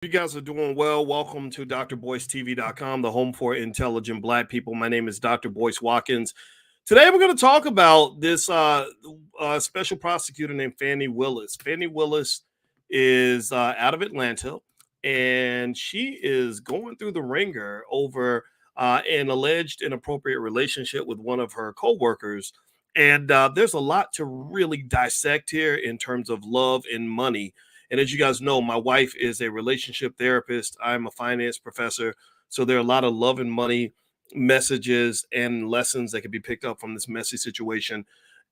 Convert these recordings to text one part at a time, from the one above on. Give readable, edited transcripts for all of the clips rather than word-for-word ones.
You guys are doing well. Welcome to drboycetv.com, the home for intelligent Black people. My name is Dr. Boyce Watkins. Today, we're going to talk about this special prosecutor named Fani Willis. Fani Willis is out of Atlanta, and she is going through the ringer over an alleged inappropriate relationship with one of her coworkers. And there's a lot to really dissect here in terms of love and money. And as you guys know, my wife is a relationship therapist. I'm a finance professor. So there are a lot of love and money messages and lessons that can be picked up from this messy situation.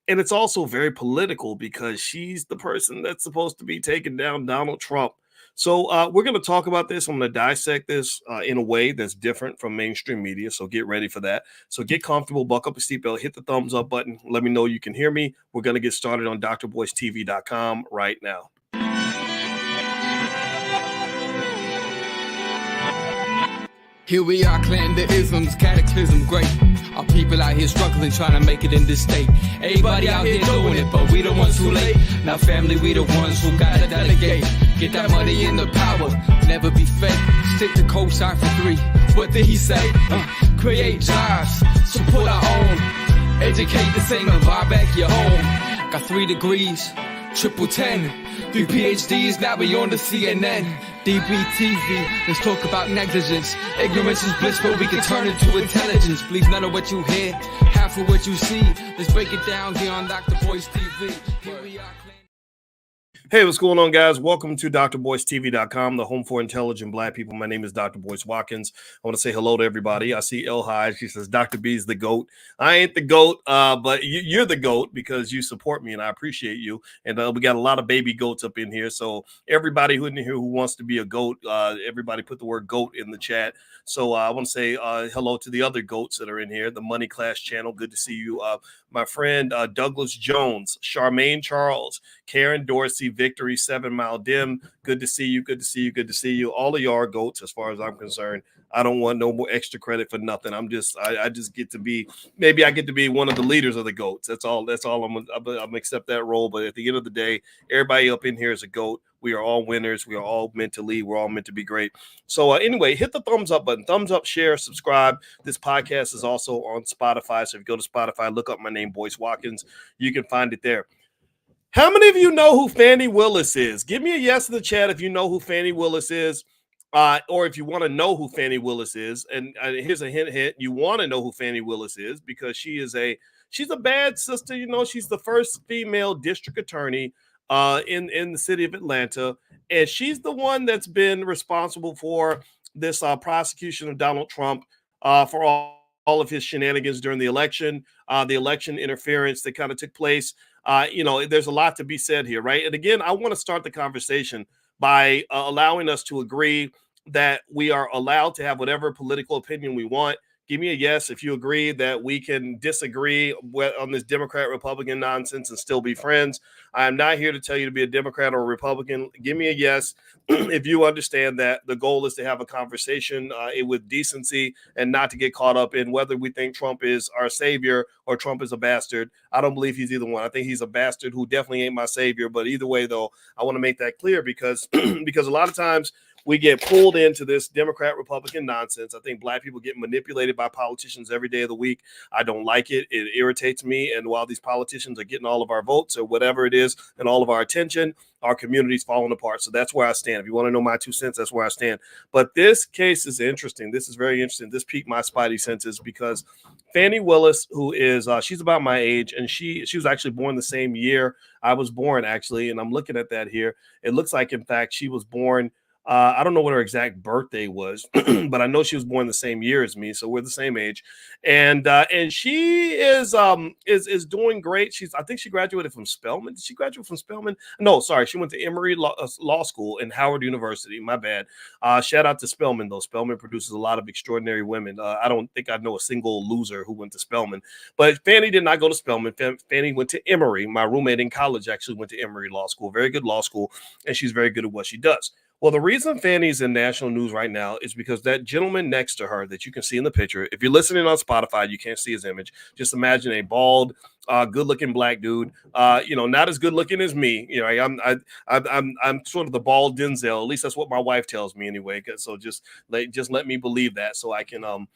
And it's also very political because she's the person that's supposed to be taking down Donald Trump. So we're going to talk about this. I'm going to dissect this in a way that's different from mainstream media. So get ready for that. So get comfortable, buckle up your seatbelt, hit the thumbs up button. Let me know you can hear me. We're going to get started on drboycetv.com right now. Here we are, clan the isms, cataclysm, great. Our people out here struggling, trying to make it in this state. Everybody out here doing it, but we the ones too late. Now family, we the ones who gotta delegate. Get that money in the power, never be fake. Stick to co-sign for 3. What did he say? Create jobs, support our own. Educate the same and buy back your home. Got 3 degrees, triple 10. 3 PhDs, now we on the CNN. DBTV, let's talk about negligence. Ignorance is bliss, but we can turn it to intelligence. Believe none of what you hear, half of what you see. Let's break it down here on Dr. Boyce TV. Here we are. Hey, what's going on, guys? Welcome to drboycetv.com, the home for intelligent Black people. My name is Dr. Boyce Watkins. I want to say hello to everybody. I see El High. She says, Dr. B is the GOAT. I ain't the GOAT, but you're the GOAT because you support me, and I appreciate you. And we got a lot of baby goats up in here. So everybody who in here who wants to be a GOAT, everybody put the word GOAT in the chat. So I want to say hello to the other GOATs that are in here, the Money Class channel. Good to see you. My friend Douglas Jones, Charmaine Charles, Karen Dorsey, Victory, 7 Mile Dim. Good to see you. Good to see you. Good to see you. All of y'all are GOATs as far as I'm concerned. I don't want no more extra credit for nothing. I just get to be, maybe I get to be one of the leaders of the GOATs. That's all I'm accept that role. But at the end of the day, everybody up in here is a GOAT. We are all winners. We are all meant to lead. We're all meant to be great. So anyway, hit the thumbs up button. Thumbs up, share, subscribe. This podcast is also on Spotify. So if you go to Spotify, look up my name, Boyce Watkins. You can find it there. How many of you know who Fani Willis is? Give me a yes in the chat if you know who Fani Willis is. Or if you want to know who Fani Willis is. And here's a hint. You want to know who Fani Willis is because she's a bad sister. You know, she's the first female district attorney in the city of Atlanta, and she's the one that's been responsible for this prosecution of Donald Trump for all of his shenanigans during the election interference that kind of took place. There's a lot to be said here, right? And again, I want to start the conversation by allowing us to agree that we are allowed to have whatever political opinion we want. Give me a yes if you agree that we can disagree on this Democrat-Republican nonsense and still be friends. I'm not here to tell you to be a Democrat or a Republican. Give me a yes if you understand that the goal is to have a conversation with decency and not to get caught up in whether we think Trump is our savior or Trump is a bastard. I don't believe he's either one. I think he's a bastard who definitely ain't my savior. But either way, though, I want to make that clear because a lot of times we get pulled into this Democrat-Republican nonsense. I think Black people get manipulated by politicians every day of the week. I don't like it. It irritates me. And while these politicians are getting all of our votes or whatever it is and all of our attention, our community's falling apart. So that's where I stand. If you want to know my 2 cents, that's where I stand. But this case is interesting. This is very interesting. This piqued my spidey senses because Fani Willis, who is, she's about my age, and she was actually born the same year I was born, actually. And I'm looking at that here. It looks like, in fact, she was born I don't know what her exact birthday was, but I know she was born the same year as me, so we're the same age. And she is doing great. I think she graduated from Spelman. Did she graduate from Spelman? No, sorry, she went to Emory Law School and Howard University. My bad. Shout out to Spelman though. Spelman produces a lot of extraordinary women. I don't think I know a single loser who went to Spelman. But Fani did not go to Spelman. Fani went to Emory. My roommate in college actually went to Emory Law School. Very good law school, and she's very good at what she does. Well, the reason Fanny's in national news right now is because that gentleman next to her that you can see in the picture, if you're listening on Spotify, you can't see his image. Just imagine a bald, good-looking black dude. Not as good-looking as me. I'm sort of the bald Denzel. At least that's what my wife tells me anyway. So just let me believe that, so I can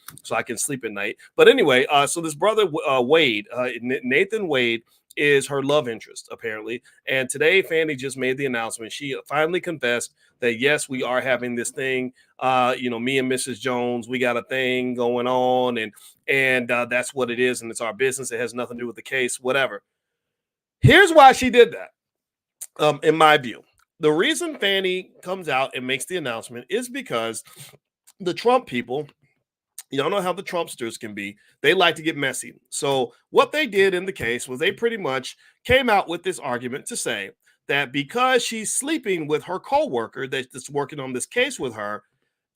sleep at night. But anyway, so this brother Wade, Nathan Wade, is her love interest, apparently. And today, Fanny just made the announcement. She finally confessed that, yes, we are having this thing. Me and Mrs. Jones, we got a thing going on, and that's what it is. And it's our business. It has nothing to do with the case, whatever. Here's why she did that, in my view. The reason Fanny comes out and makes the announcement is because the Trump people, y'all know how the Trumpsters can be. They like to get messy. So what they did in the case was they pretty much came out with this argument to say that because she's sleeping with her co-worker that's working on this case with her,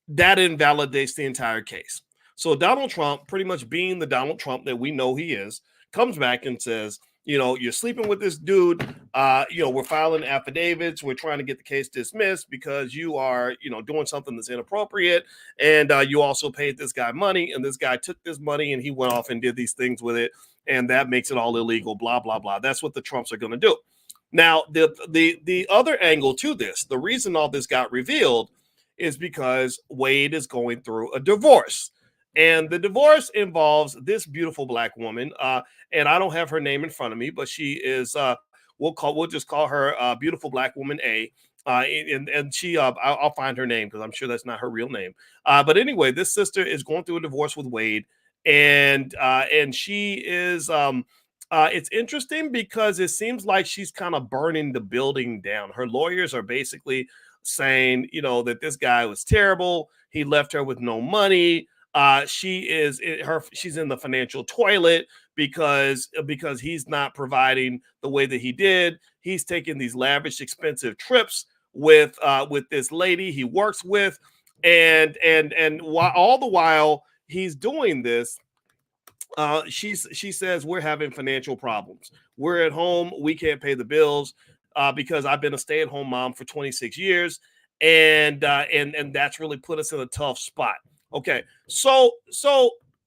that invalidates the entire case. So Donald Trump, pretty much being the Donald Trump that we know he is, comes back and says, you're sleeping with this dude. We're filing affidavits. We're trying to get the case dismissed because you are, doing something that's inappropriate. And you also paid this guy money, and this guy took this money and he went off and did these things with it. And that makes it all illegal, blah, blah, blah. That's what the Trumps are going to do. Now, the other angle to this, the reason all this got revealed is because Wade is going through a divorce. And the divorce involves this beautiful black woman. And I don't have her name in front of me, but she is, we'll just call her beautiful black woman A. And she, I'll find her name because I'm sure that's not her real name. But anyway, this sister is going through a divorce with Wade. And she is, it's interesting because it seems like she's kind of burning the building down. Her lawyers are basically saying, that this guy was terrible. He left her with no money. She's in the financial toilet because he's not providing the way that he did. He's taking these lavish, expensive trips with this lady he works with, and all the while he's doing this, she says, we're having financial problems. We're at home. We can't pay the bills because I've been a stay-at-home mom for 26 years, and that's really put us in a tough spot. Okay, so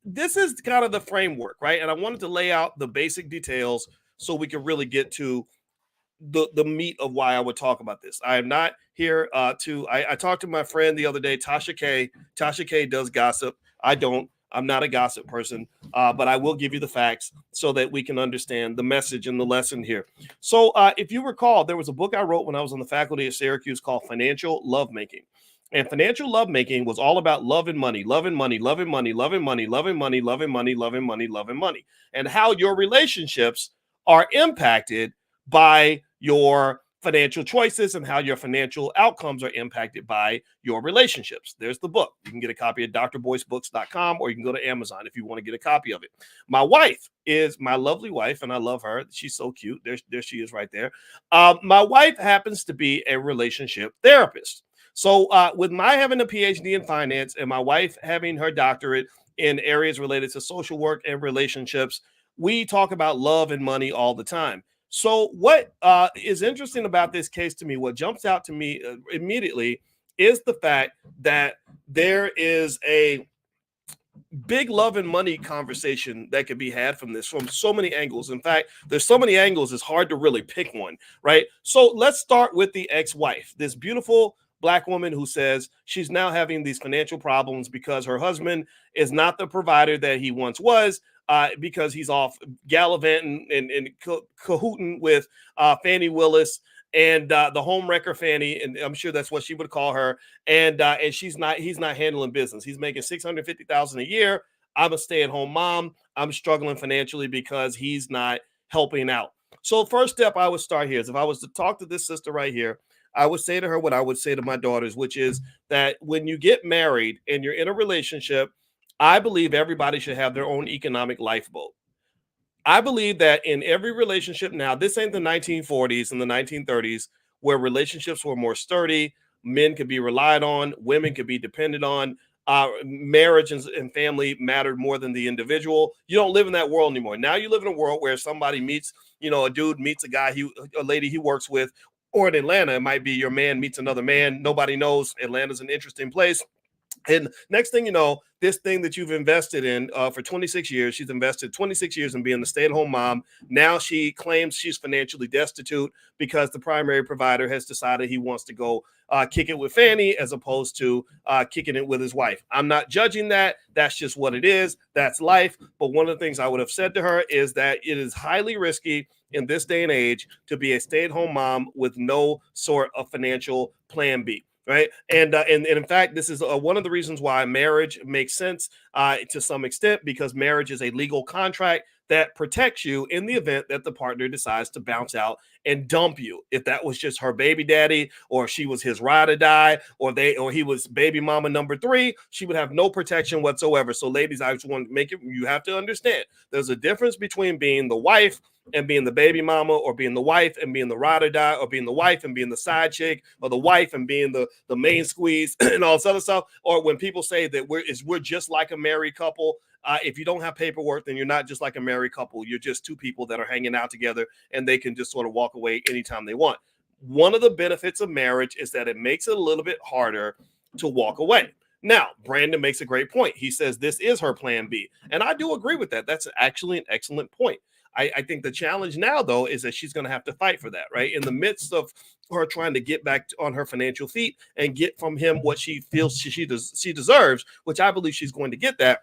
this is kind of the framework, right? And I wanted to lay out the basic details so we can really get to the meat of why I would talk about this. I am not here I talked to my friend the other day, Tasha K. Tasha K does gossip. I don't. I'm not a gossip person, but I will give you the facts so that we can understand the message and the lesson here. So if you recall, there was a book I wrote when I was on the faculty at Syracuse called Financial Lovemaking. And financial lovemaking was all about love and money, loving money, loving money, loving money, loving money, loving money, loving money, loving money, and how your relationships are impacted by your financial choices and how your financial outcomes are impacted by your relationships. There's the book. You can get a copy at drboycebooks.com, or you can go to Amazon if you want to get a copy of it. My wife is my lovely wife, and I love her. She's so cute. There she is right there. My wife happens to be a relationship therapist. So with my having a PhD in finance and my wife having her doctorate in areas related to social work and relationships, we talk about love and money all the time. So what is interesting about this case to me, what jumps out to me immediately is the fact that there is a big love and money conversation that can be had from this from so many angles. In fact, there's so many angles, it's hard to really pick one, right? So let's start with the ex-wife, this beautiful Black woman who says she's now having these financial problems because her husband is not the provider that he once was, because he's off gallivanting and cahooting with Fani Willis and the homewrecker Fanny, and I'm sure that's what she would call her. And he's not handling business. He's making $650,000 a year. I'm a stay-at-home mom. I'm struggling financially because he's not helping out. So first step I would start here is if I was to talk to this sister right here, I would say to her what I would say to my daughters, which is that when you get married and you're in a relationship, I believe everybody should have their own economic lifeboat. I believe that in every relationship now, this ain't the 1940s and the 1930s where relationships were more sturdy, men could be relied on, women could be depended on, marriage and family mattered more than the individual. You don't live in that world anymore. Now you live in a world where somebody meets, a dude meets a guy, a lady he works with, Or in Atlanta, it might be your man meets another man. Nobody knows. Atlanta's an interesting place. And next thing you know, this thing that you've invested in for 26 years, she's invested 26 years in being the stay-at-home mom. Now she claims she's financially destitute because the primary provider has decided he wants to go kick it with Fani as opposed to kicking it with his wife. I'm not judging that. That's just what it is. That's life. But one of the things I would have said to her is that it is highly risky in this day and age to be a stay-at-home mom with no sort of financial plan B. Right. And in fact, this is one of the reasons why marriage makes sense to some extent, because marriage is a legal contract that protects you in the event that the partner decides to bounce out and dump you. If that was just her baby daddy, or she was his ride or die, or he was baby mama number 3, she would have no protection whatsoever. So ladies, I just want to make it, you have to understand there's a difference between being the wife and being the baby mama, or being the wife and being the ride or die, or being the wife and being the side chick, or the wife and being the main squeeze and all this other stuff. Or when people say that we're just like a married couple, if you don't have paperwork, then you're not just like a married couple. You're just two people that are hanging out together, and they can just sort of walk away anytime they want. One of the benefits of marriage is that it makes it a little bit harder to walk away. Now, Brandon makes a great point. He says this is her plan B. And I do agree with that. That's actually an excellent point. I think the challenge now, though, is that she's going to have to fight for that, right? In the midst of her trying to get back on her financial feet and get from him what she feels she deserves, which I believe she's going to get that.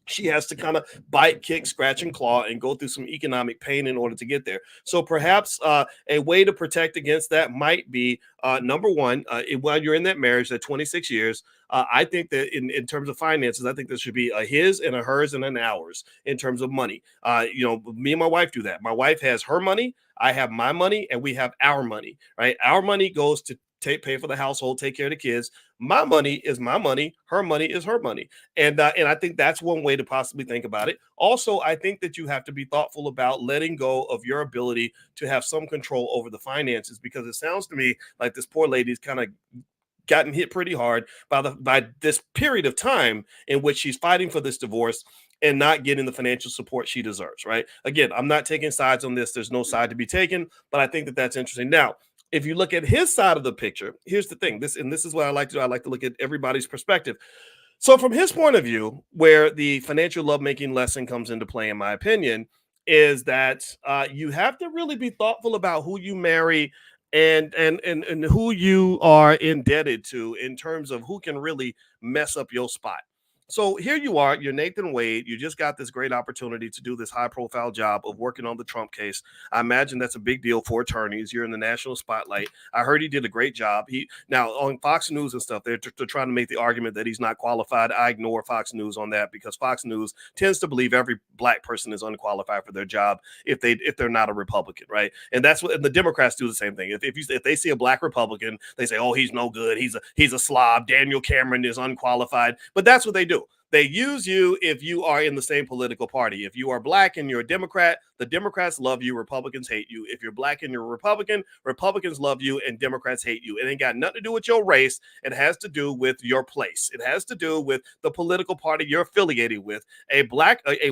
She has to kind of bite, kick, scratch, and claw and go through some economic pain in order to get there. So perhaps a way to protect against that might be, number one, while you're in that marriage, that 26 years, I think that in terms of finances, I think there should be a his and a hers and an ours in terms of money. Me and my wife do that. My wife has her money, I have my money, and we have our money, right? Our money goes to pay for the household, take care of the kids. My money is my money. Her money is her money. And I think that's one way to possibly think about it. Also, I think that you have to be thoughtful about letting go of your ability to have some control over the finances, because it sounds to me like this poor lady's kind of gotten hit pretty hard by this period of time in which she's fighting for this divorce and not getting the financial support she deserves, right? Again, I'm not taking sides on this. There's no side to be taken, but I think that that's interesting. Now, if you look at his side of the picture, here's the thing. This is what I like to do. I like to look at everybody's perspective. So from his point of view, where the financial lovemaking lesson comes into play, in my opinion, is that you have to really be thoughtful about who you marry and who you are indebted to in terms of who can really mess up your spot. So here you are, you're Nathan Wade. You just got this great opportunity to do this high profile job of working on the Trump case. I imagine that's a big deal for attorneys. You're in the national spotlight. I heard he did a great job. Now on Fox News and stuff, they're trying to make the argument that he's not qualified. I ignore Fox News on that, because Fox News tends to believe every black person is unqualified for their job if they're not a Republican, right? And that's what, and the Democrats do the same thing. If they see a black Republican, they say, oh, he's no good. He's a slob. Daniel Cameron is unqualified. But that's what they do. They use you if you are in the same political party. If you are black and you're a Democrat, the Democrats love you, Republicans hate you. If you're black and you're a Republican, Republicans love you and Democrats hate you. It ain't got nothing to do with your race. It has to do with your place. It has to do with the political party you're affiliated with. A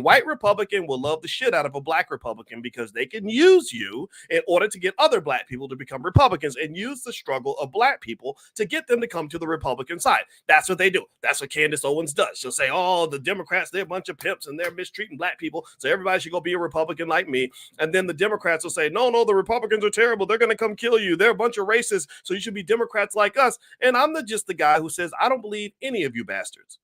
white Republican will love the shit out of a black Republican because they can use you in order to get other black people to become Republicans and use the struggle of black people to get them to come to the Republican side. That's what they do. That's what Candace Owens does. She'll say, oh, the Democrats, they're a bunch of pimps and they're mistreating black people, so everybody should go be a Republican like me. And then the Democrats will say, no, the Republicans are terrible. They're going to come kill you. They're a bunch of racists, so you should be Democrats like us. And I'm just the guy who says, I don't believe any of you bastards.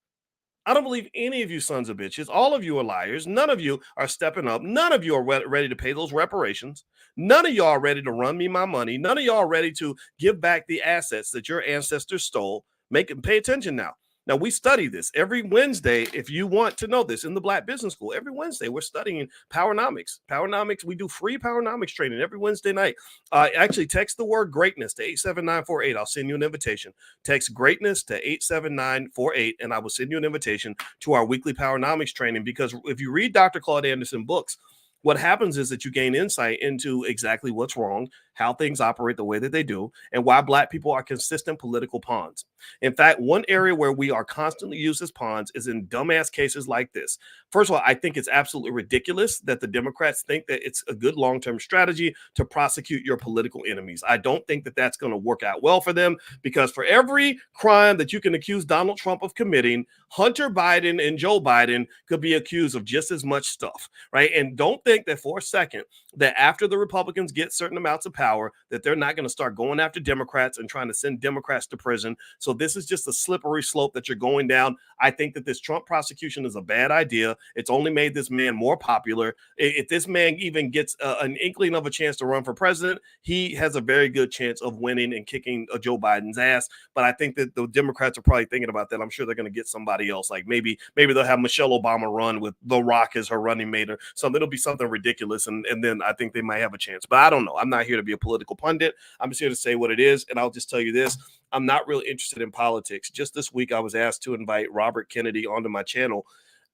I don't believe any of you sons of bitches. All of you are liars. None of you are stepping up. None of you are ready to pay those reparations. None of y'all are ready to run me my money. None of y'all are ready to give back the assets that your ancestors stole. Pay attention now. Now, we study this every Wednesday. If you want to know this in the Black Business School, every Wednesday we're studying Powernomics. We do free Powernomics training every Wednesday night. Actually, text the word greatness to 87948. I'll send you an invitation. Text greatness to 87948, and I will send you an invitation to our weekly Powernomics training, because if you read Dr. Claude Anderson books, what happens is that you gain insight into exactly what's wrong, how things operate the way that they do, and why Black people are consistent political pawns. In fact, one area where we are constantly used as pawns is in dumbass cases like this. First of all, I think it's absolutely ridiculous that the Democrats think that it's a good long-term strategy to prosecute your political enemies. I don't think that that's going to work out well for them, because for every crime that you can accuse Donald Trump of committing, Hunter Biden and Joe Biden could be accused of just as much stuff, right? And don't think that for a second that after the Republicans get certain amounts of power, that they're not going to start going after Democrats and trying to send Democrats to prison. So this is just a slippery slope that you're going down. I think that this Trump prosecution is a bad idea. It's only made this man more popular. If this man even gets an inkling of a chance to run for president, he has a very good chance of winning and kicking Joe Biden's ass. But I think that the Democrats are probably thinking about that. I'm sure they're going to get somebody else. Like maybe they'll have Michelle Obama run with The Rock as her running mate or something. It'll be something ridiculous. And then I think they might have a chance. But I don't know. I'm not here to be a political pundit. I'm just here to say what it is. And I'll just tell you this. I'm not really interested in politics. Just this week, I was asked to invite Robert Kennedy onto my channel.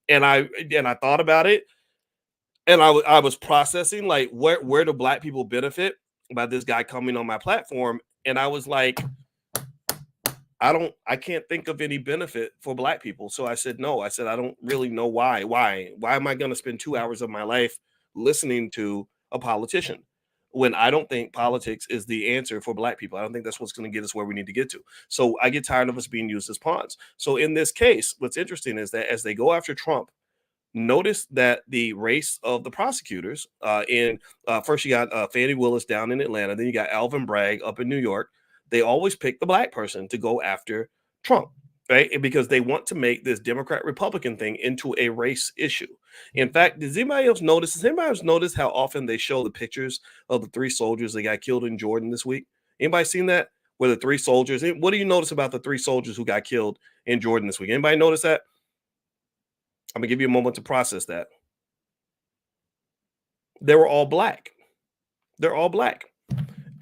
And I thought about it. And I was processing, like, where do Black people benefit by this guy coming on my platform? And I was like, I can't think of any benefit for Black people. So I said, no. I said, I don't really know why. Why am I going to spend 2 hours of my life listening to a politician when I don't think politics is the answer for Black people? I don't think that's what's going to get us where we need to get to. So I get tired of us being used as pawns. So in this case, what's interesting is that as they go after Trump, notice that the race of the prosecutors first you got Fani Willis down in Atlanta, then you got Alvin Bragg up in New York. They always pick the Black person to go after Trump, right? Because they want to make this Democrat-Republican thing into a race issue. In fact, does anybody else notice how often they show the pictures of the 3 soldiers that got killed in Jordan this week? Anybody seen that? Where the 3 soldiers, what do you notice about the 3 soldiers who got killed in Jordan this week? Anybody notice that? I'm gonna give you a moment to process that. They were all Black. They're all Black.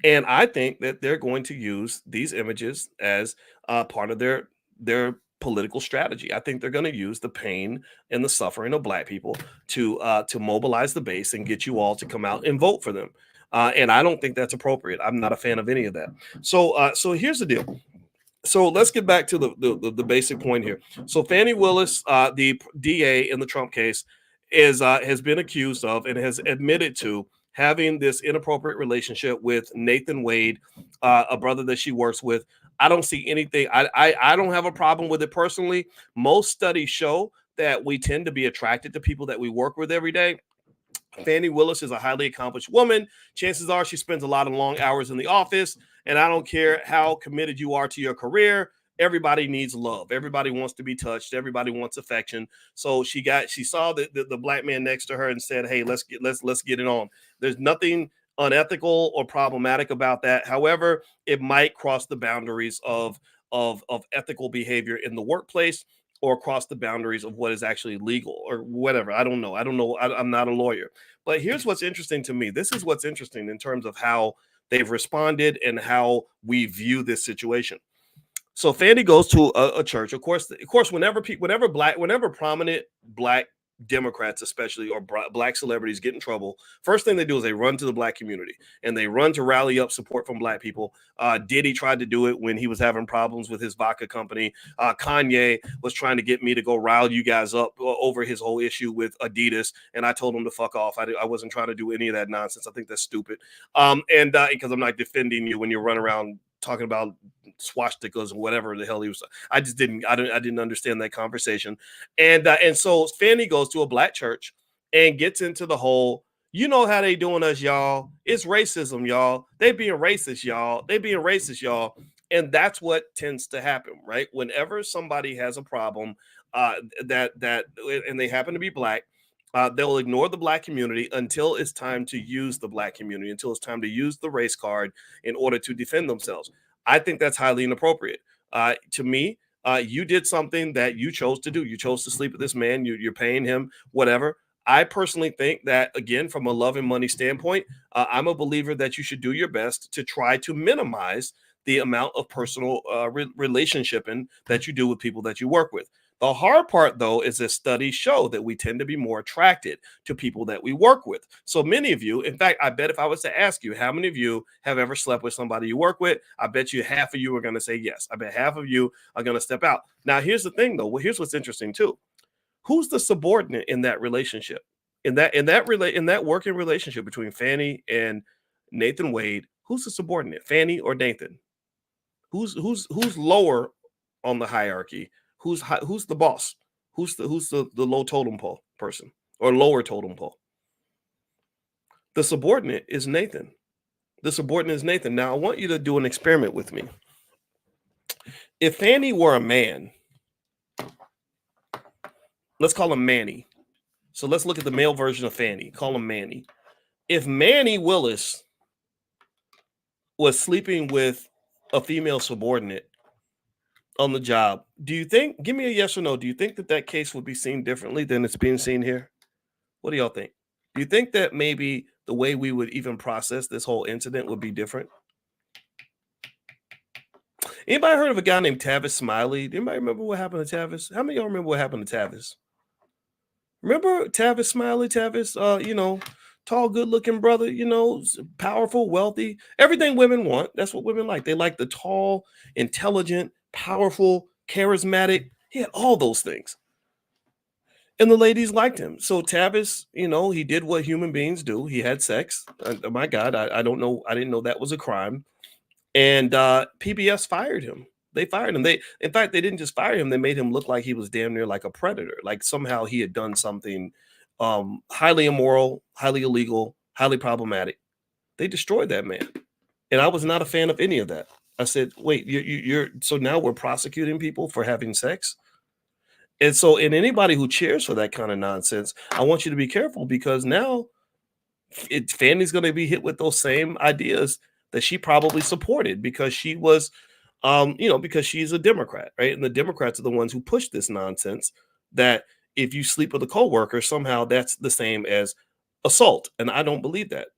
And I think that they're going to use these images as part of their political strategy. I think they're going to use the pain and the suffering of Black people to mobilize the base and get you all to come out and vote for them. And I don't think that's appropriate. I'm not a fan of any of that. So here's the deal. So let's get back to the basic point here. So Fani Willis, the DA in the Trump case, has been accused of and has admitted to having this inappropriate relationship with Nathan Wade, a brother that she works with. I don't see anything. I don't have a problem with it personally. Most studies show that we tend to be attracted to people that we work with every day. Fani Willis is a highly accomplished woman. Chances are she spends a lot of long hours in the office. And I don't care how committed you are to your career. Everybody needs love. Everybody wants to be touched. Everybody wants affection. So she saw the Black man next to her and said, "Hey, let's get it on." There's nothing unethical or problematic about that. However, it might cross the boundaries of ethical behavior in the workplace, or cross the boundaries of what is actually legal or whatever. I don't know. I'm not a lawyer. But here's what's interesting to me. This is what's interesting in terms of how they've responded and how we view this situation. So Fani goes to a church. Of course, whenever prominent Black Democrats, especially, or Black celebrities get in trouble, first thing they do is they run to the Black community and they run to rally up support from Black people. Diddy tried to do it when he was having problems with his vodka company. Kanye was trying to get me to go rile you guys up over his whole issue with Adidas, and I told him to fuck off. I wasn't trying to do any of that nonsense. I think that's stupid. And because I'm not defending you when you run around talking about swastikas or whatever the hell he was. I didn't understand that conversation. And so Fani goes to a Black church and gets into the whole, you know how they doing us, y'all. It's racism, y'all. They being racist, y'all. And that's what tends to happen, right? Whenever somebody has a problem and they happen to be Black, they'll ignore the Black community until it's time to use the Black community, until it's time to use the race card in order to defend themselves. I think that's highly inappropriate. To me, you did something that you chose to do. You chose to sleep with this man. You're paying him, whatever. I personally think that, again, from a love and money standpoint, I'm a believer that you should do your best to try to minimize the amount of personal relationshiping that you do with people that you work with. The hard part, though, is that studies show that we tend to be more attracted to people that we work with. So many of you, in fact, I bet if I was to ask you how many of you have ever slept with somebody you work with, I bet you half of you are going to say yes. I bet half of you are going to step out. Now, here's the thing, though. Well, here's what's interesting, too. Who's the subordinate in that relationship? In that working relationship between Fani and Nathan Wade, who's the subordinate, Fani or Nathan? Who's lower on the hierarchy? Who's the boss? Who's the low totem pole person or lower totem pole? The subordinate is Nathan. The subordinate is Nathan. Now I want you to do an experiment with me. If Fani were a man, let's call him Manny. So let's look at the male version of Fani. Call him Manny. If Fani Willis was sleeping with a female subordinate on the job, do you think, give me a yes or no, do you think that case would be seen differently than it's being seen here? What do y'all think? Do you think that maybe the way we would even process this whole incident would be different? Anybody heard of a guy named Tavis Smiley? Anybody remember what happened to Tavis? How many of y'all remember what happened to Tavis? Remember Tavis Smiley? Tavis, tall, good-looking brother, powerful, wealthy, everything women want. That's what women like. They like the tall, intelligent, powerful, charismatic. He had all those things. And the ladies liked him. So Tavis, he did what human beings do. He had sex. My God, I don't know. I didn't know that was a crime. And PBS fired him. They fired him. In fact, they didn't just fire him. They made him look like he was damn near like a predator. Like somehow he had done something highly immoral, highly illegal, highly problematic. They destroyed that man. And I was not a fan of any of that. I said, wait, you're so now we're prosecuting people for having sex? And so, and anybody who cheers for that kind of nonsense, I want you to be careful, because now Fanny's going to be hit with those same ideas that she probably supported because she was, because she's a Democrat, right? And the Democrats are the ones who push this nonsense that if you sleep with a coworker, somehow that's the same as assault. And I don't believe that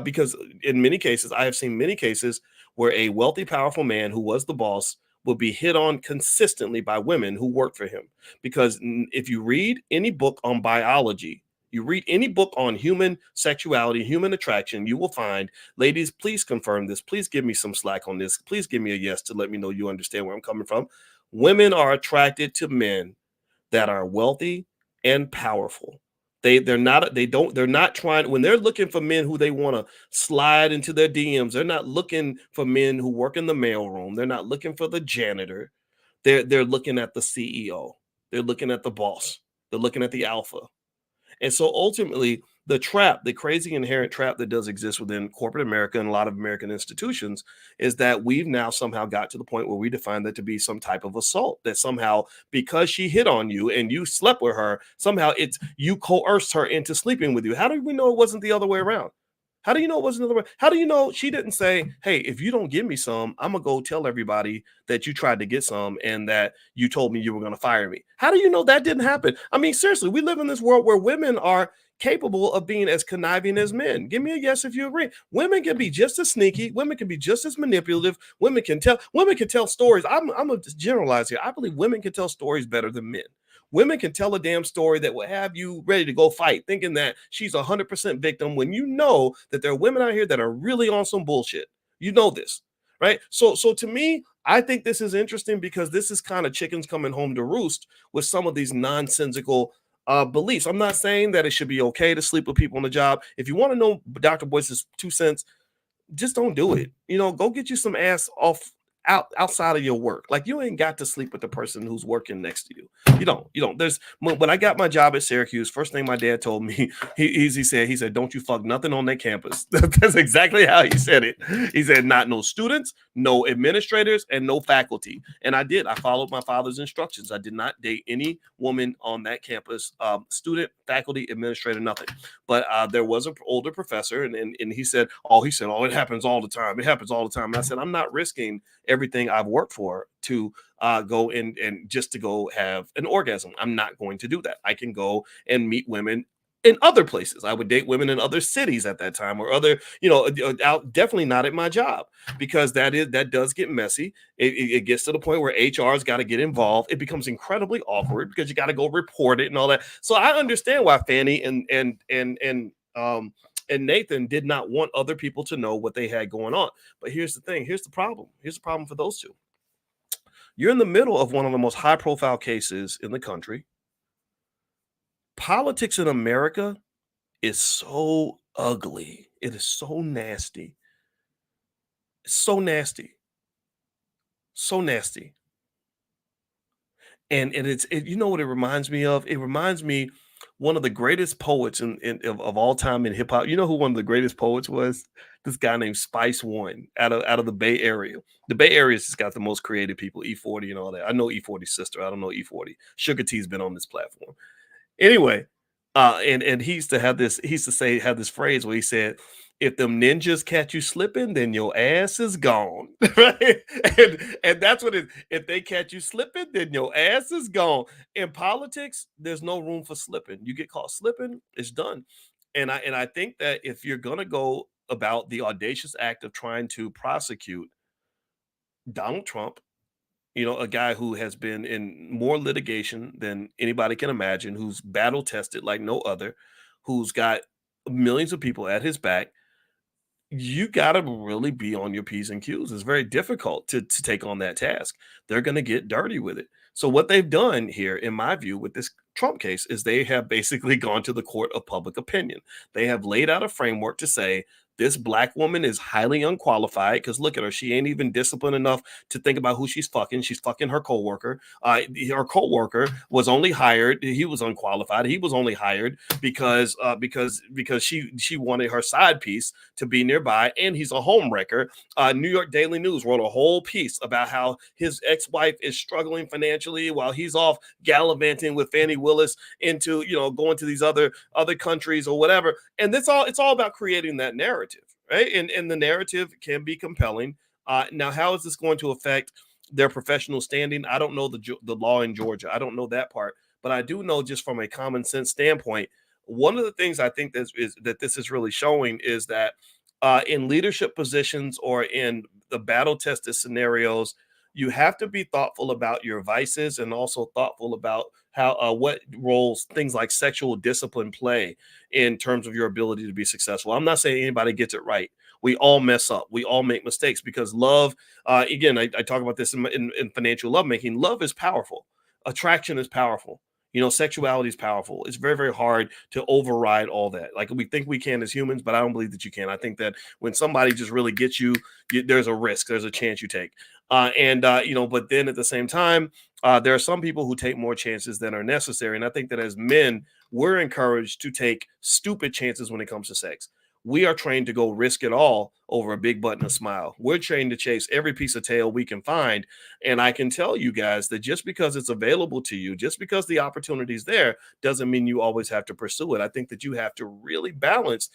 because in many cases, I have seen many cases where a wealthy, powerful man who was the boss will be hit on consistently by women who work for him. Because if you read any book on biology, you read any book on human sexuality, human attraction, you will find, ladies, please confirm this. Please give me some slack on this. Please give me a yes to let me know you understand where I'm coming from. Women are attracted to men that are wealthy and powerful. They're not trying, when they're looking for men who they want to slide into their DMs, they're not looking for men who work in the mailroom. They're not looking for the janitor. They're looking at the CEO. They're looking at the boss. They're looking at the alpha. And so ultimately, the crazy inherent trap that does exist within corporate America and a lot of American institutions is that we've now somehow got to the point where we define that to be some type of assault, that somehow because she hit on you and you slept with her, somehow it's you coerced her into sleeping with you. How do we know it wasn't the other way around? How do you know it wasn't the other way? How do you know she didn't say, hey, if you don't give me some, I'm going to go tell everybody that you tried to get some and that you told me you were going to fire me? How do you know that didn't happen? I mean, seriously, we live in this world where women are capable of being as conniving as men. Give me a yes if you agree. Women can be just as sneaky. Women can be just as manipulative. Women can tell stories. I'm going to generalize here. I believe women can tell stories better than men. Women can tell a damn story that will have you ready to go fight, thinking that she's 100% victim when you know that there are women out here that are really on some bullshit. You know this, right? So to me, I think this is interesting because this is kind of chickens coming home to roost with some of these nonsensical beliefs. I'm not saying that it should be okay to sleep with people on the job. If you want to know Dr. Boyce's 2 cents, just don't do it. Go get you some ass outside of your work. Like, you ain't got to sleep with the person who's working next to you. You don't. When I got my job at Syracuse, first thing my dad told me, he said, don't you fuck nothing on that campus. That's exactly how he said it. He said, not no students, no administrators, and no faculty. And I did. I followed my father's instructions. I did not date any woman on that campus, student, faculty, administrator, nothing. But there was an older professor, and he said, it happens all the time. It happens all the time. And I said, I'm not risking everything I've worked for to go and just to go have an orgasm. I'm not going to do that. I can go and meet women in other places. I would date women in other cities at that time, or other, out, definitely not at my job, because that does get messy. It gets to the point where HR's got to get involved. It becomes incredibly awkward because you got to go report it and all that. So I understand why Fani and Nathan did not want other people to know what they had going on. But here's the thing. Here's the problem. Here's the problem for those two. You're in the middle of one of the most high-profile cases in the country. Politics in America is so ugly. It is so nasty. It's so nasty. So nasty. And you know what it reminds me of? It reminds me one of the greatest poets of all time in hip hop. You know who one of the greatest poets was? This guy named Spice One out of the Bay Area. The Bay Area's just got the most creative people, E40 and all that. I know E40's sister. I don't know E40. Sugar T's been on this platform. Anyway, and he used to have this phrase where he said, if them ninjas catch you slipping, then your ass is gone. Right? And that's what it is. If they catch you slipping, then your ass is gone. In politics, there's no room for slipping. You get caught slipping, it's done. And I think that if you're gonna go about the audacious act of trying to prosecute Donald Trump, a guy who has been in more litigation than anybody can imagine, who's battle tested like no other, who's got millions of people at his back, you got to really be on your P's and Q's. It's very difficult to take on that task. They're going to get dirty with it. So what they've done here, in my view, with this Trump case is they have basically gone to the court of public opinion. They have laid out a framework to say, this black woman is highly unqualified because look at her. She ain't even disciplined enough to think about who she's fucking. She's fucking her coworker. Her coworker was only hired. He was unqualified. He was only hired because she wanted her side piece to be nearby, and he's a homewrecker. New York Daily News wrote a whole piece about how his ex-wife is struggling financially while he's off gallivanting with Fani Willis into going to these other countries or whatever. And it's all about creating that narrative. Right. And the narrative can be compelling. Now, how is this going to affect their professional standing? I don't know the law in Georgia. I don't know that part. But I do know, just from a common sense standpoint, one of the things I think that this is really showing is that in leadership positions or in the battle tested scenarios, you have to be thoughtful about your vices and also thoughtful about how what roles things like sexual discipline play in terms of your ability to be successful. I'm not saying anybody gets it right. We all mess up. We all make mistakes because love, again, I talk about this in financial lovemaking. Love is powerful. Attraction is powerful. Sexuality is powerful. It's very, very hard to override all that. Like we think we can as humans, but I don't believe that you can. I think that when somebody just really gets you, there's a risk. There's a chance you take. But then at the same time, there are some people who take more chances than are necessary. And I think that as men, we're encouraged to take stupid chances when it comes to sex. We are trained to go risk it all over a big butt and a smile. We're trained to chase every piece of tail we can find. And I can tell you guys that just because it's available to you, just because the opportunity is there, doesn't mean you always have to pursue it. I think that you have to really balance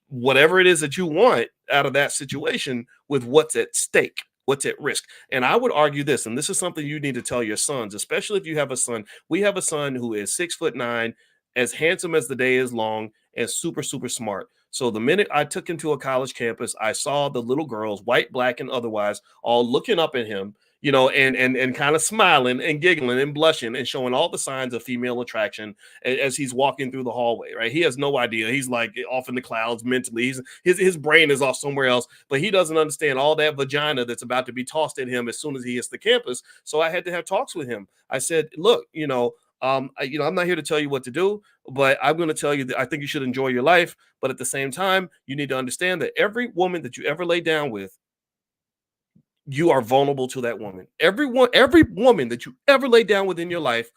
whatever it is that you want out of that situation with what's at stake. What's at risk. And I would argue this, and this is something you need to tell your sons, especially if you have a son. We have a son who is 6'9", as handsome as the day is long, and super, super smart. So the minute I took him to a college campus, I saw the little girls, white, black, and otherwise, all looking up at him, and kind of smiling and giggling and blushing and showing all the signs of female attraction as he's walking through the hallway, right? He has no idea. He's like off in the clouds mentally. His brain is off somewhere else, but he doesn't understand all that vagina that's about to be tossed at him as soon as he hits the campus. So I had to have talks with him. I said, look, I'm not here to tell you what to do, but I'm going to tell you that I think you should enjoy your life. But at the same time, you need to understand that every woman that you ever lay down with, you are vulnerable to that woman. Every woman that you ever lay down with in your life,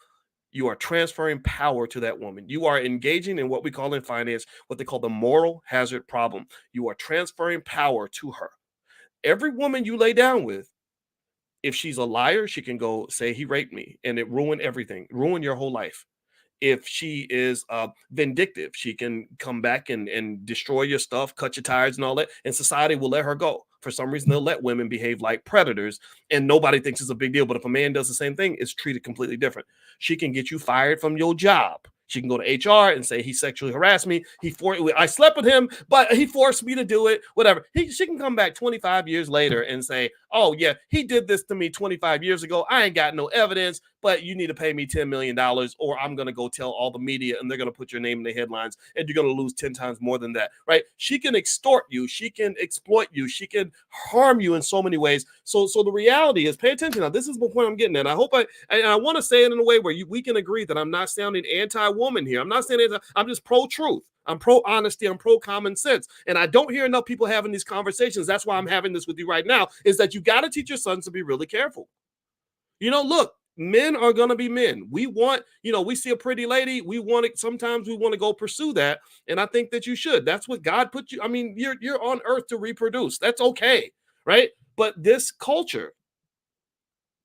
you are transferring power to that woman. You are engaging in what we call in finance, what they call the moral hazard problem. You are transferring power to her. Every woman you lay down with, if she's a liar, she can go say he raped me and it ruined everything, ruin your whole life. If she is vindictive, she can come back and destroy your stuff, cut your tires and all that, and society will let her go. For some reason, they'll let women behave like predators and nobody thinks it's a big deal. But if a man does the same thing, it's treated completely different. She can get you fired from your job She can go to HR and say he sexually harassed me. I slept with him, but he forced me to do it. Whatever. She can come back 25 years later and say, "Oh yeah, he did this to me 25 years ago. I ain't got no evidence, but you need to pay me $10 million, or I'm gonna go tell all the media, and they're gonna put your name in the headlines, and you're gonna lose 10 times more than that." Right? She can extort you. She can exploit you. She can harm you in so many ways. So the reality is, pay attention. Now, this is the point I'm getting at. I hope I want to say it in a way where we can agree that I'm not sounding anti-woman here. I'm not saying I'm just pro-truth. I'm pro-honesty. I'm pro-common sense. And I don't hear enough people having these conversations. That's why I'm having this with you right now, is that you got to teach your sons to be really careful. Look, men are going to be men. We want, we see a pretty lady. Sometimes we want to go pursue that. And I think that you should. That's what God put you. I mean, you're on earth to reproduce. That's okay. Right. But this culture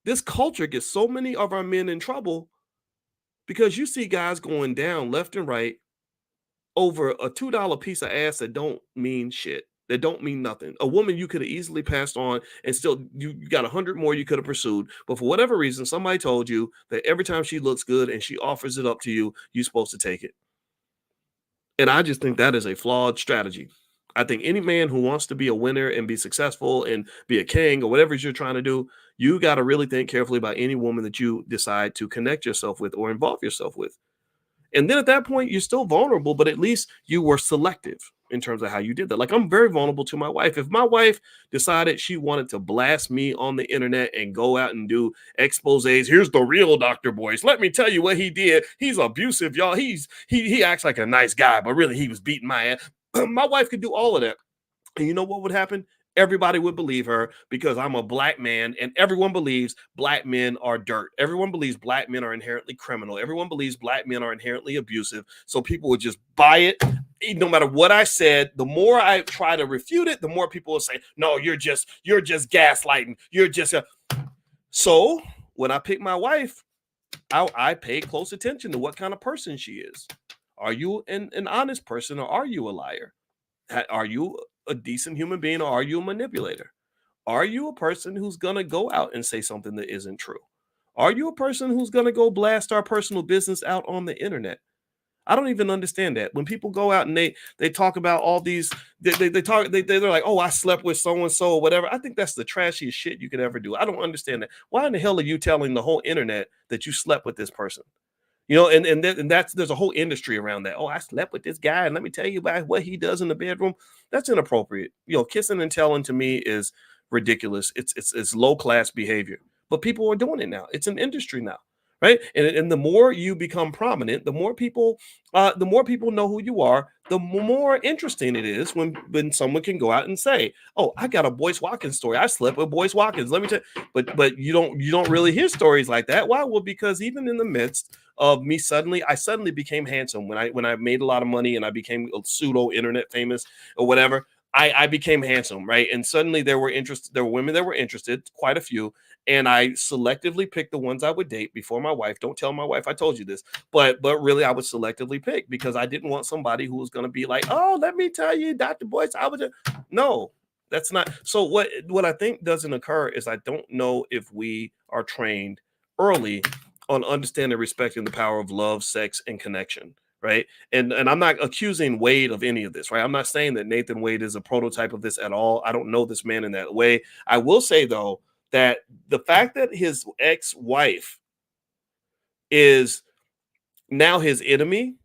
gets so many of our men in trouble because you see guys going down left and right over a $2 piece of ass that don't mean shit. That don't mean nothing. A woman you could have easily passed on and still you got 100 more you could have pursued. But for whatever reason, somebody told you that every time she looks good and she offers it up to you, you're supposed to take it. And I just think that is a flawed strategy. I think any man who wants to be a winner and be successful and be a king or whatever you're trying to do, you got to really think carefully about any woman that you decide to connect yourself with or involve yourself with. And then at that point, you're still vulnerable, but at least you were selective in terms of how you did that. Like, I'm very vulnerable to my wife. If my wife decided she wanted to blast me on the internet and go out and do exposés, here's the real Dr. Boyce. Let me tell you what he did. He's abusive, y'all. He acts like a nice guy, but really he was beating my ass. My wife could do all of that. And you know what would happen? Everybody would believe her because I'm a black man, and everyone believes black men are dirt. Everyone believes black men are inherently criminal. Everyone believes black men are inherently abusive. So people would just buy it. No matter what I said, the more I try to refute it, the more people will say, "No, you're just gaslighting. You're just a..." So when I pick my wife, I pay close attention to what kind of person she is. Are you an honest person, or are you a liar? Are you a decent human being, or are you a manipulator? Are you a person who's going to go out and say something that isn't true? Are you a person who's going to go blast our personal business out on the internet? I don't even understand that. When people go out and they talk about all these, they're like, "Oh, I slept with so-and-so," or whatever. I think that's the trashiest shit you could ever do. I don't understand that. Why in the hell are you telling the whole internet that you slept with this person? There's a whole industry around that. "Oh, I slept with this guy, and let me tell you about what he does in the bedroom." That's inappropriate. Kissing and telling to me is ridiculous. It's low class behavior. But people are doing it now. It's an industry now, right? And the more you become prominent, the more people know who you are. The more interesting it is when someone can go out and say, "Oh, I got a Boyce Watkins story. I slept with Boyce Watkins." Let me tell you. But you don't really hear stories like that. Why? Well, because even in the midst of me, I suddenly became handsome when I made a lot of money and I became a pseudo internet famous or whatever. I became handsome, right? And suddenly there were women that were interested, quite a few, and I selectively picked the ones I would date before my wife. Don't tell my wife I told you this, but really I would selectively pick because I didn't want somebody who was going to be like, "Oh, let me tell you, Dr. Boyce, I would." No, that's not. So what I think doesn't occur is I don't know if we are trained early on understanding and respecting the power of love, sex, and connection. Right. And I'm not accusing Wade of any of this, right? I'm not saying that Nathan Wade is a prototype of this at all. I don't know this man in that way. I will say, though, that the fact that his ex-wife is now his enemy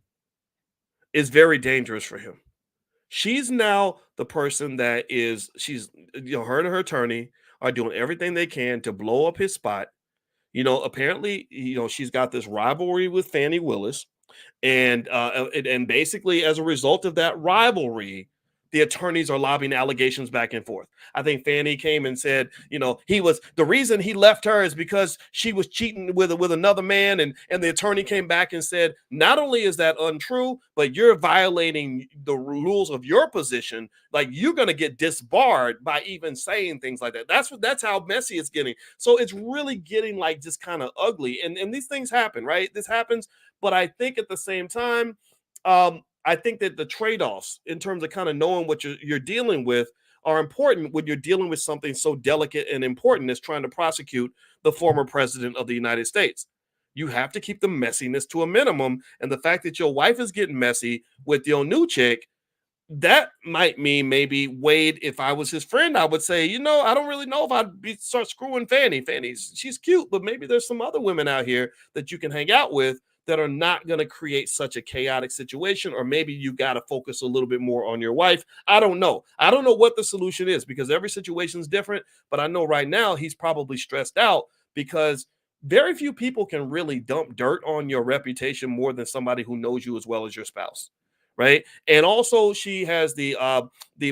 is very dangerous for him. She's now the person her and her attorney are doing everything they can to blow up his spot. Apparently, she's got this rivalry with Fani Willis. And basically, as a result of that rivalry, the attorneys are lobbing allegations back and forth. I think Fani came and said, the reason he left her is because she was cheating with another man. And the attorney came back and said, not only is that untrue, but you're violating the rules of your position. Like, you're going to get disbarred by even saying things like that. That's how messy it's getting. So it's really getting like just kind of ugly. And these things happen, right? This happens. But I think at the same time, I think that the trade-offs in terms of kind of knowing what you're dealing with are important when you're dealing with something so delicate and important as trying to prosecute the former president of the United States. You have to keep the messiness to a minimum. And the fact that your wife is getting messy with your new chick, that might mean maybe Wade, if I was his friend, I would say, I don't really know if start screwing Fani. She's cute, but maybe there's some other women out here that you can hang out with that are not going to create such a chaotic situation, or maybe you got to focus a little bit more on your wife. I don't know. I don't know what the solution is because every situation is different, but I know right now he's probably stressed out because very few people can really dump dirt on your reputation more than somebody who knows you as well as your spouse. Right. And also she has the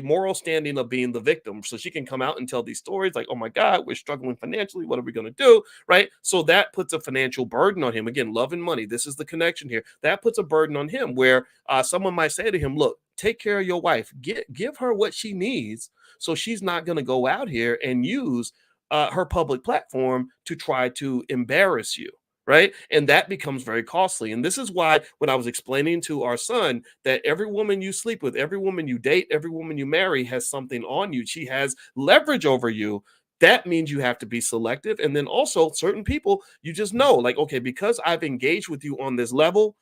moral standing of being the victim. So she can come out and tell these stories like, oh my God, we're struggling financially. What are we going to do? Right. So that puts a financial burden on him. Again, love and money. This is the connection here. That puts a burden on him where someone might say to him, look, take care of your wife, give her what she needs. So she's not going to go out here and use her public platform to try to embarrass you. Right. And that becomes very costly. And this is why when I was explaining to our son that every woman you sleep with, every woman you date, every woman you marry has something on you. She has leverage over you. That means you have to be selective. And then also certain people, you just know, like, okay, because I've engaged with you on this level,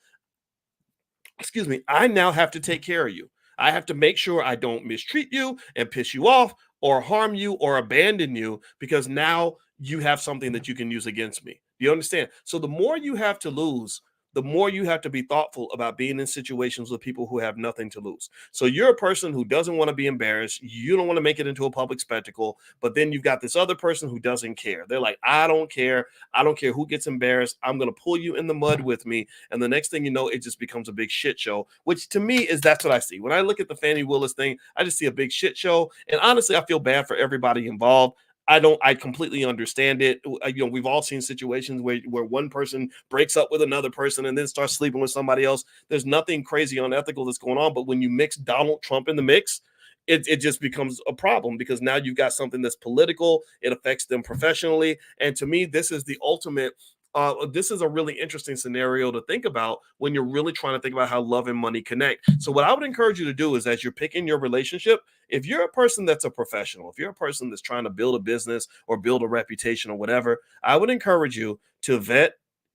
I now have to take care of you. I have to make sure I don't mistreat you and piss you off or harm you or abandon you because now you have something that you can use against me. Do you understand? So the more you have to lose, the more you have to be thoughtful about being in situations with people who have nothing to lose. So you're a person who doesn't want to be embarrassed. You don't want to make it into a public spectacle, but then you've got this other person who doesn't care. They're like, I don't care. I don't care who gets embarrassed. I'm going to pull you in the mud with me. And the next thing you know, it just becomes a big shit show, which to me that's what I see. When I look at the Fani Willis thing, I just see a big shit show. And honestly, I feel bad for everybody involved. I completely understand it. We've all seen situations where one person breaks up with another person and then starts sleeping with somebody else. There's nothing crazy unethical that's going on. But when you mix Donald Trump in the mix, it just becomes a problem because now you've got something that's political. It affects them professionally. And to me, this is the ultimate. This is a really interesting scenario to think about when you're really trying to think about how love and money connect. So what I would encourage you to do is as you're picking your relationship, if you're a person that's a professional, if you're a person that's trying to build a business or build a reputation or whatever, I would encourage you to vet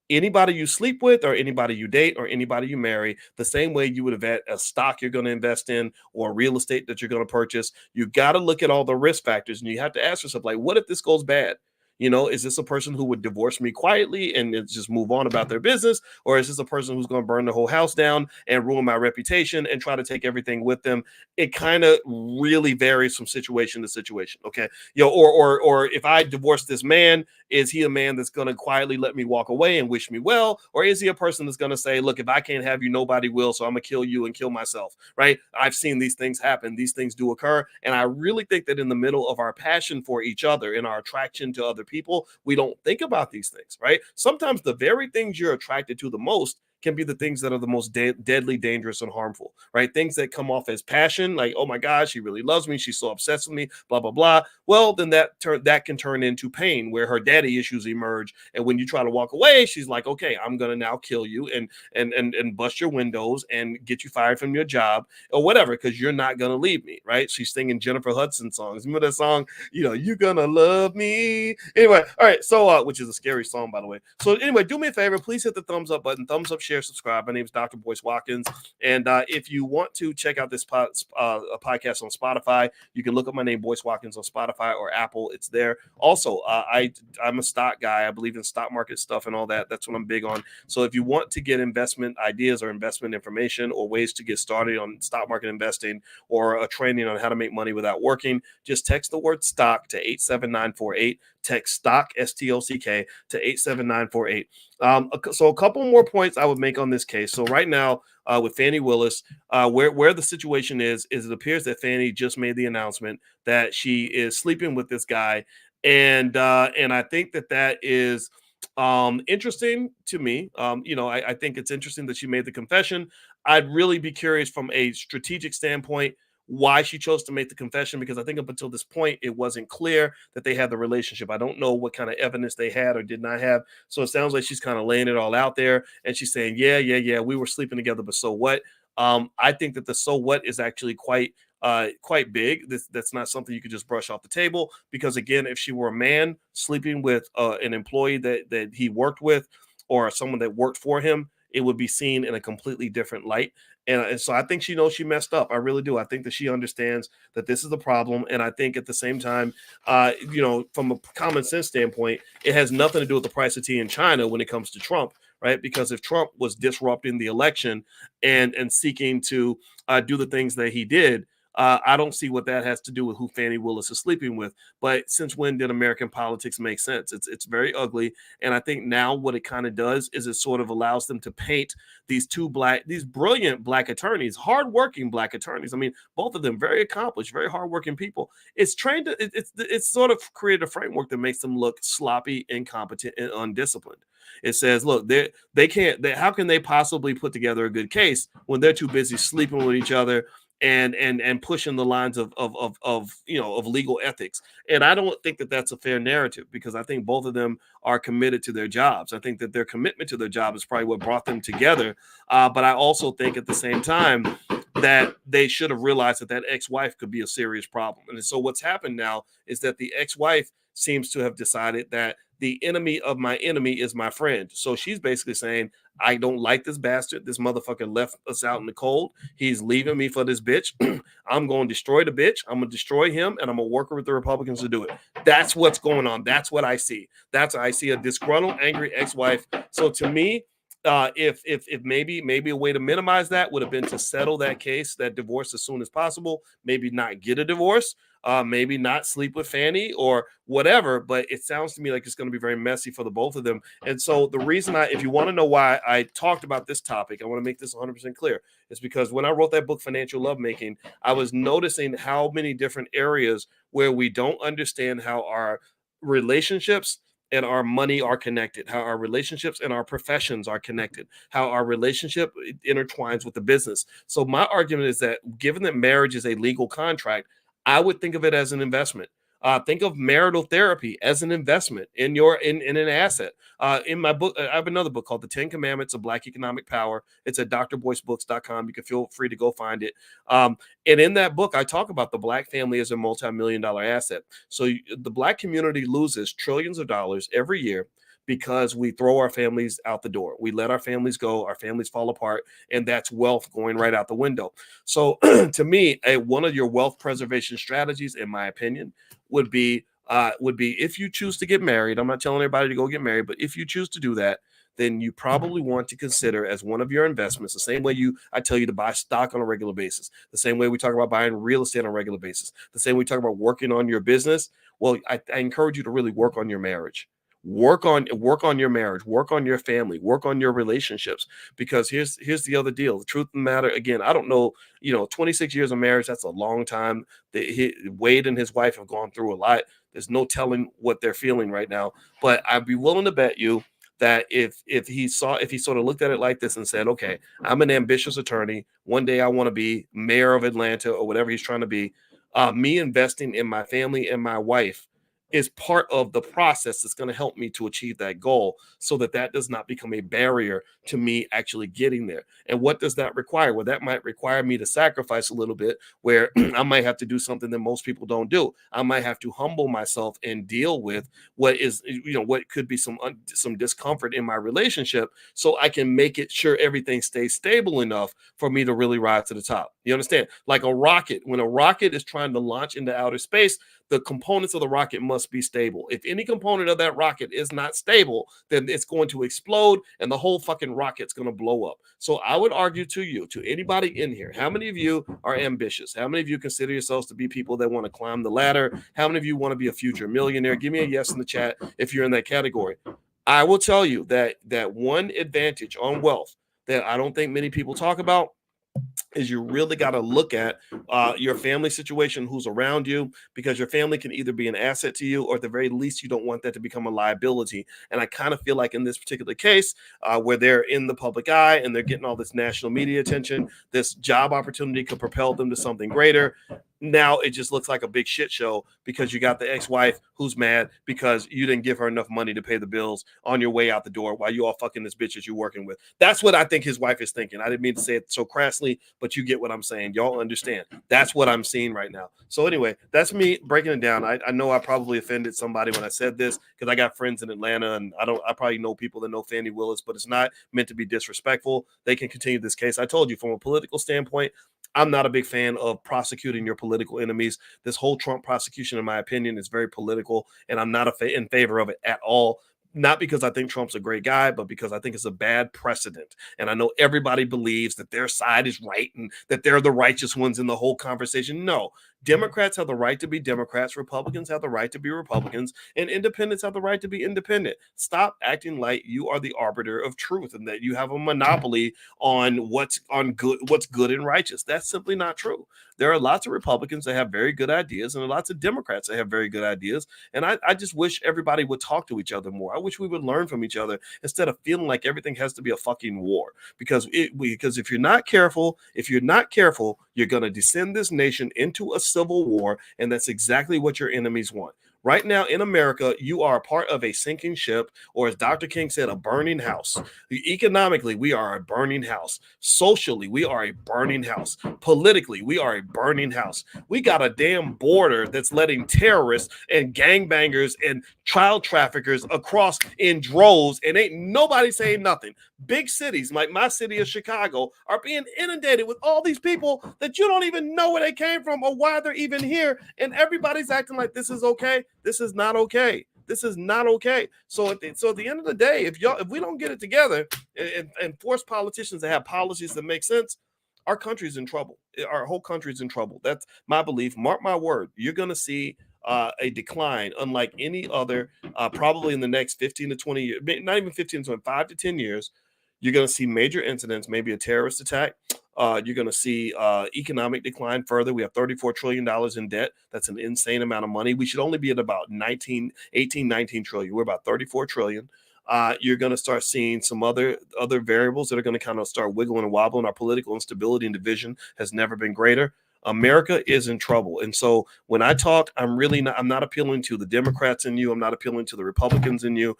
anybody you sleep with or anybody you date or anybody you marry the same way you would vet a stock you're going to invest in or real estate that you're going to purchase. You got to look at all the risk factors and you have to ask yourself, like, what if this goes bad? Is this a person who would divorce me quietly and just move on about their business? Or is this a person who's going to burn the whole house down and ruin my reputation and try to take everything with them? It kind of really varies from situation to situation. Okay. Or if I divorce this man, is he a man that's going to quietly let me walk away and wish me well? Or is he a person that's going to say, look, if I can't have you, nobody will. So I'm going to kill you and kill myself. Right. I've seen these things happen. These things do occur. And I really think that in the middle of our passion for each other and our attraction to other people, we don't think about these things, right? Sometimes the very things you're attracted to the most can be the things that are the most deadly, dangerous, and harmful, right? Things that come off as passion, like, oh my gosh, she really loves me, she's so obsessed with me, blah, blah, blah. Well, then that can turn into pain where her daddy issues emerge. And when you try to walk away, she's like, okay, I'm gonna now kill you and bust your windows and get you fired from your job or whatever, because you're not gonna leave me, right? She's singing Jennifer Hudson songs. Remember that song? You're gonna love me. Anyway, all right, so which is a scary song, by the way. So anyway, do me a favor, please hit the thumbs up button, thumbs up, share, subscribe. My name is Dr. Boyce Watkins. And if you want to check out this podcast on Spotify, you can look up my name, Boyce Watkins, on Spotify or Apple. It's there. Also, I'm a stock guy. I believe in stock market stuff and all that. That's what I'm big on. So if you want to get investment ideas or investment information or ways to get started on stock market investing or a training on how to make money without working, just text the word stock to 87948. Text stock, STOCK, to 87948. So a couple more points I would make on this case. So right now with Fani Willis, where the situation is it appears that Fani just made the announcement that she is sleeping with this guy. And I think that is interesting to me. I think it's interesting that she made the confession. I'd really be curious from a strategic standpoint why she chose to make the confession, because I think up until this point, it wasn't clear that they had the relationship. I don't know what kind of evidence they had or did not have. So it sounds like she's kind of laying it all out there and she's saying, yeah, we were sleeping together, but so what? I think that the so what is actually quite big. That's not something you could just brush off the table, because again, if she were a man sleeping with an employee that he worked with, or someone that worked for him, it would be seen in a completely different light. And so I think she knows she messed up. I really do. I think that she understands that this is the problem. And I think at the same time, from a common sense standpoint, it has nothing to do with the price of tea in China when it comes to Trump, right? Because if Trump was disrupting the election and seeking to do the things that he did, I don't see what that has to do with who Fani Willis is sleeping with. But since when did American politics make sense? It's very ugly. And I think now what it kind of does is it sort of allows them to paint these brilliant black attorneys, hardworking black attorneys. I mean, both of them very accomplished, very hardworking people. It's sort of created a framework that makes them look sloppy, incompetent, and undisciplined. It says, look, how can they possibly put together a good case when they're too busy sleeping with each other and pushing the lines of legal ethics? And I don't think that that's a fair narrative, because I think both of them are committed to their jobs. I think that their commitment to their job is probably what brought them together. But I also think at the same time that they should have realized that ex-wife could be a serious problem. And so what's happened now is that the ex-wife seems to have decided that the enemy of my enemy is my friend. So she's basically saying, I don't like this bastard. This motherfucker left us out in the cold. He's leaving me for this bitch. I'm going to destroy the bitch. I'm going to destroy him, and I'm going to work with the Republicans to do it. That's what's going on. That's what I see. I see a disgruntled, angry ex-wife. So to me, if maybe a way to minimize that would have been to settle that case, that divorce, as soon as possible. Maybe not get a divorce. Maybe not sleep with Fani or whatever, but it sounds to me like it's going to be very messy for the both of them. And so the reason if you want to know why I talked about this topic, I want to make this 100% clear, is because when I wrote that book, Financial Lovemaking, I was noticing how many different areas where we don't understand how our relationships and our money are connected, how our relationships and our professions are connected, how our relationship intertwines with the business. So my argument is that given that marriage is a legal contract, I would think of it as an investment. Think of marital therapy as an investment in an asset. In my book, I have another book called The 10 Commandments of Black Economic Power. It's at drboycebooks.com. You can feel free to go find it. And in that book, I talk about the Black family as a multi-million-dollar asset. So the Black community loses trillions of dollars every year because we throw our families out the door. We let our families go, our families fall apart, and that's wealth going right out the window. So to me, one of your wealth preservation strategies, in my opinion, would be if you choose to get married. I'm not telling everybody to go get married, but if you choose to do that, then you probably want to consider as one of your investments, the same way I tell you to buy stock on a regular basis, the same way we talk about buying real estate on a regular basis, the same way we talk about working on your business. Well, I encourage you to really work on your marriage. Work on your marriage, work on your family, work on your relationships, because here's the other deal. The truth of the matter, again, I don't know, 26 years of marriage, that's a long time. Wade and his wife have gone through a lot. There's no telling what they're feeling right now, but I'd be willing to bet you that if he sort of looked at it like this and said, okay, I'm an ambitious attorney. One day I want to be mayor of Atlanta or whatever he's trying to be. Me investing in my family and my wife is part of the process that's going to help me to achieve that goal, so that does not become a barrier to me actually getting there. And what does that require? Well, that might require me to sacrifice a little bit, where I might have to do something that most people don't do. I might have to humble myself and deal with what could be some discomfort in my relationship, so I can make it sure everything stays stable enough for me to really rise to the top. You understand? Like a rocket, when a rocket is trying to launch into outer space, the components of the rocket must be stable. If any component of that rocket is not stable, then it's going to explode and the whole fucking rocket's going to blow up. So I would argue to anybody in here, how many of you are ambitious? How many of you consider yourselves to be people that want to climb the ladder? How many of you want to be a future millionaire? Give me a yes in the chat if you're in that category. I will tell you that one advantage on wealth that I don't think many people talk about is you really got to look at your family situation, who's around you, because your family can either be an asset to you, or at the very least, you don't want that to become a liability. And I kind of feel like in this particular case, where they're in the public eye and they're getting all this national media attention, this job opportunity could propel them to something greater. Now it just looks like a big shit show because you got the ex-wife who's mad because you didn't give her enough money to pay the bills on your way out the door while you all fucking this bitch that you're working with. That's what I think his wife is thinking. I didn't mean to say it so crassly, but you get what I'm saying. Y'all understand. That's what I'm seeing right now. So anyway, that's me breaking it down. I know I probably offended somebody when I said this because I got friends in Atlanta and I probably know people that know Fani Willis, but it's not meant to be disrespectful. They can continue this case. I told you from a political standpoint, I'm not a big fan of prosecuting your political enemies. This whole Trump prosecution, in my opinion, is very political, and I'm not in favor of it at all. Not because I think Trump's a great guy, but because I think it's a bad precedent. And I know everybody believes that their side is right and that they're the righteous ones in the whole conversation. No, Democrats have the right to be Democrats. Republicans have the right to be Republicans, and independents have the right to be independent. Stop acting like you are the arbiter of truth and that you have a monopoly on what's good and righteous. That's simply not true. There are lots of Republicans that have very good ideas, and there are lots of Democrats that have very good ideas. And I just wish everybody would talk to each other more. I wish we would learn from each other instead of feeling like everything has to be a fucking war. Because if you're not careful, you're going to descend this nation into a civil war, and that's exactly what your enemies want. Right now in America, you are a part of a sinking ship, or as Dr. King said, a burning house. Economically, we are a burning house. Socially, we are a burning house. Politically, we are a burning house. We got a damn border that's letting terrorists and gangbangers and child traffickers across in droves, and ain't nobody saying nothing. Big cities like my city of Chicago are being inundated with all these people that you don't even know where they came from or why they're even here, and everybody's acting like this is okay. This is not okay. This is not okay. So at the end of the day, if we don't get it together and force politicians to have policies that make sense, our country's in trouble. Our whole country's in trouble. That's my belief. Mark my word. You're going to see a decline unlike any other, probably in the next 15 to 20 years, not even 15 to 5 to 10 years. You're going to see major incidents, maybe a terrorist attack. You're going to see economic decline further. We have $34 trillion in debt. That's an insane amount of money. We should only be at about 19 trillion. We're about 34 trillion. You're going to start seeing some other variables that are going to kind of start wiggling and wobbling. Our political instability and division has never been greater. America is in trouble. And so when I talk, I'm not appealing to the Democrats in you. I'm not appealing to the Republicans in you.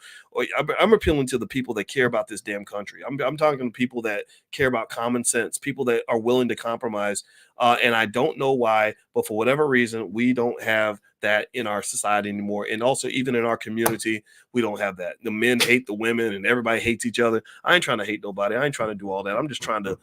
I'm appealing to the people that care about this damn country. I'm talking to people that care about common sense, people that are willing to compromise. And I don't know why, but for whatever reason, we don't have that in our society anymore. And also even in our community, we don't have that. The men hate the women and everybody hates each other. I ain't trying to hate nobody. I ain't trying to do all that. I'm just trying to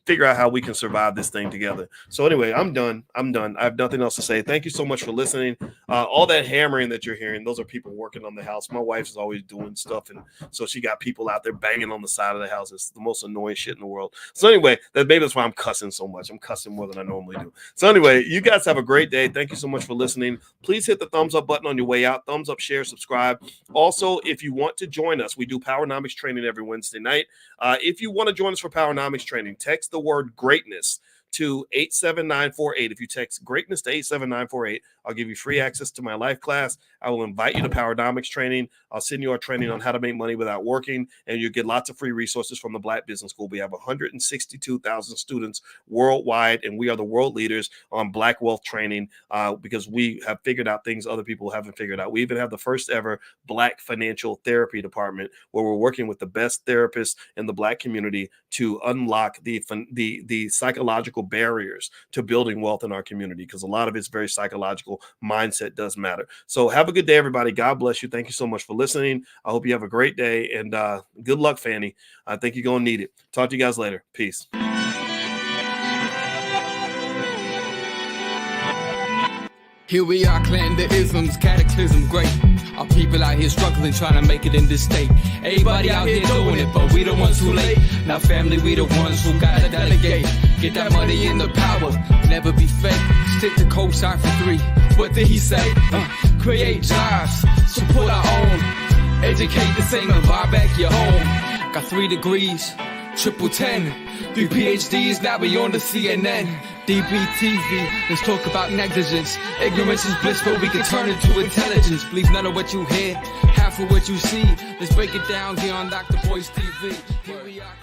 figure out how we can survive this thing together. So anyway, I'm done. I have nothing else to say. Thank you so much for listening. All that hammering that you're hearing, those are people working on the house. My wife is always doing stuff, and so she got people out there banging on the side of the house. It's the most annoying shit in the world. So anyway, maybe that's why I'm cussing so much. I'm cussing more than I normally do. So anyway, you guys have a great day. Thank you so much for listening. Please hit the thumbs up button on your way out. Thumbs up, share, subscribe. Also, if you want to join us, we do Powernomics training every Wednesday night. If you want to join us for Powernomics training, text the word greatness to 87948. If you text greatness to 87948, I'll give you free access to my live class. I will invite you to Powernomics training. I'll send you our training on how to make money without working, and you get lots of free resources from the Black Business School. We have 162,000 students worldwide, and we are the world leaders on Black wealth training because we have figured out things other people haven't figured out. We even have the first ever Black financial therapy department where we're working with the best therapists in the Black community to unlock the psychological barriers to building wealth in our community, because a lot of it's very psychological. Mindset does matter. So have a good day, everybody. God bless you. Thank you so much for listening. I hope you have a great day, and good luck, Fani. I think you're going to need it. Talk to you guys later. Peace. Here we are, clan the isms, cataclysm great. Our people out here struggling, trying to make it in this state. Everybody out here doing it, but we the ones who late. Now family, we the ones who gotta delegate. Get that money in the power, never be fake. Stick to co-sign for 3. What did he say? Create jobs, support our own. Educate the same and buy back your home. Got 3 degrees, triple 10. 3 PhDs, now we on the CNN. DBTV, let's talk about negligence. Ignorance is bliss, but we can turn it to intelligence. Believe none of what you hear, half of what you see. Let's break it down here on Dr. Boyce TV. Here we are.